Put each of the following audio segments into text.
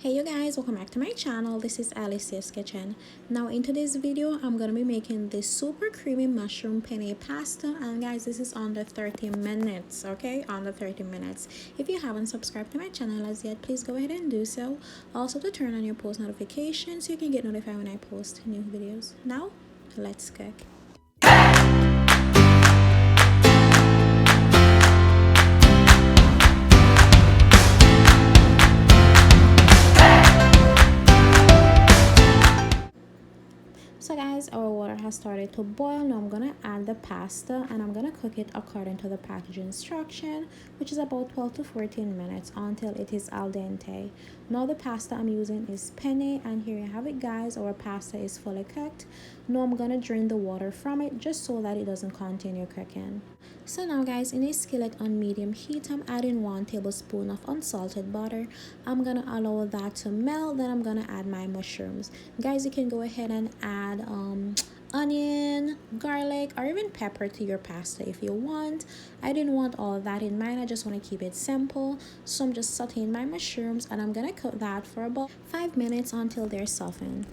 Hey you guys, welcome back to my channel. This is Alicia's Kitchen. Now in today's video I'm gonna be making this super creamy mushroom penne pasta, and guys, this is under 30 minutes. Okay, under 30 minutes. If you haven't subscribed to my channel as yet, please go ahead and do so. Also to turn on your post notifications so you can get notified when I post new videos. Now let's cook. So guys, our water has started to boil. Now I'm gonna add the pasta and I'm gonna cook it according to the package instruction, which is about 12 to 14 minutes until it is al dente. Now the pasta I'm using is penne, and here you have it guys, our pasta is fully cooked. Now I'm gonna drain the water from it just so that it doesn't continue cooking. So now guys, in a skillet on medium heat, I'm adding 1 tablespoon of unsalted butter. I'm gonna allow that to melt, then I'm gonna add my mushrooms. Guys, you can go ahead and add onion, garlic, or even pepper to your pasta if you want. I didn't want all of that in mine. I just want to keep it simple, so I'm just sauteing my mushrooms and I'm gonna cook that for about 5 minutes until they're softened.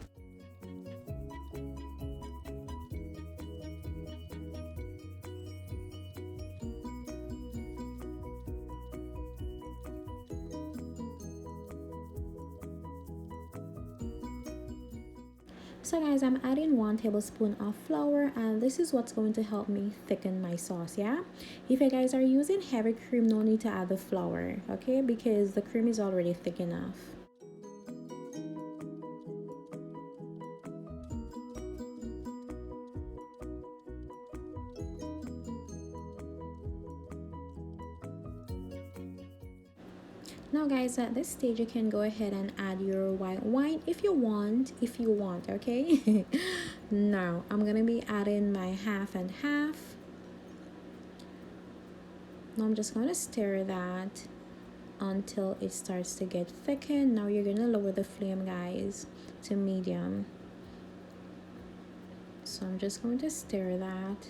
So guys, I'm adding 1 tablespoon of flour, and this is what's going to help me thicken my sauce. Yeah, if you guys are using heavy cream, no need to add the flour, okay, because the cream is already thick enough. Now guys, at this stage you can go ahead and add your white wine if you want, okay. Now I'm gonna be adding my half and half. Now I'm just gonna stir that until it starts to get thickened. Now you're gonna lower the flame guys to medium. So I'm just going to stir that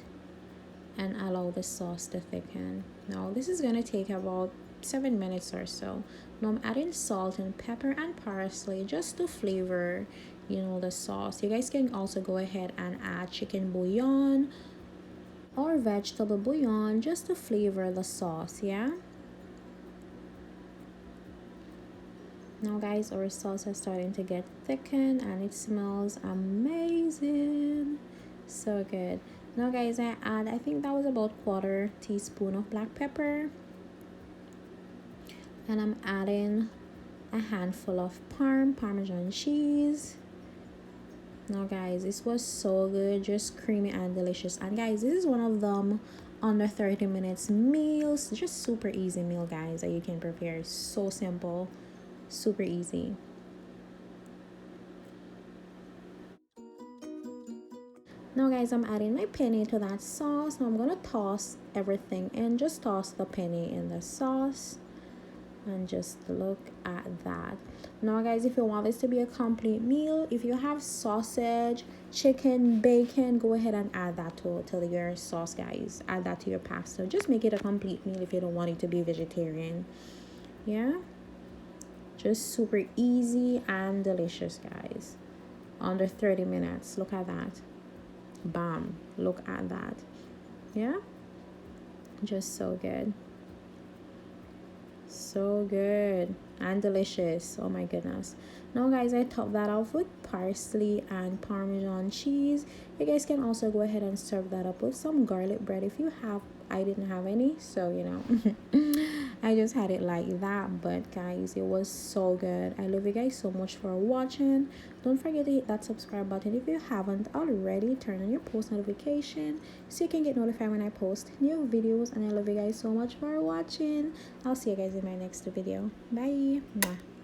and allow the sauce to thicken. Now this is gonna take about 7 minutes or so. Now I'm adding salt and pepper and parsley just to flavor, the sauce. You guys can also go ahead and add chicken bouillon or vegetable bouillon just to flavor the sauce. Yeah, now guys, our sauce is starting to get thickened and it smells amazing, so good. Now guys, I think that was about 1/4 teaspoon of black pepper, and I'm adding a handful of Parmesan cheese. Now guys, this was so good, just creamy and delicious. And guys, this is one of them under 30 minutes meals, just super easy meal guys that you can prepare. So simple, super easy. Now guys, I'm adding my penne to that sauce. Now I'm gonna toss everything and just toss the penne in the sauce. And just look at that. Now guys, if you want this to be a complete meal, if you have sausage, chicken, bacon, go ahead and add that to your sauce guys. Add that to your pasta. Just make it a complete meal if you don't want it to be vegetarian. Yeah, just super easy and delicious guys, under 30 minutes. Look at that. Bam, look at that. Yeah, just so good, so good and delicious. Oh my goodness. Now guys, I top that off with parsley and Parmesan cheese. You guys can also go ahead and serve that up with some garlic bread if you have. I didn't have any, so I just had it like that. But guys, it was so good. I love you guys so much for watching. Don't forget to hit that subscribe button if you haven't already. Turn on your post notification so you can get notified when I post new videos. And I love you guys so much for watching. I'll see you guys in my next video. Bye. Mwah.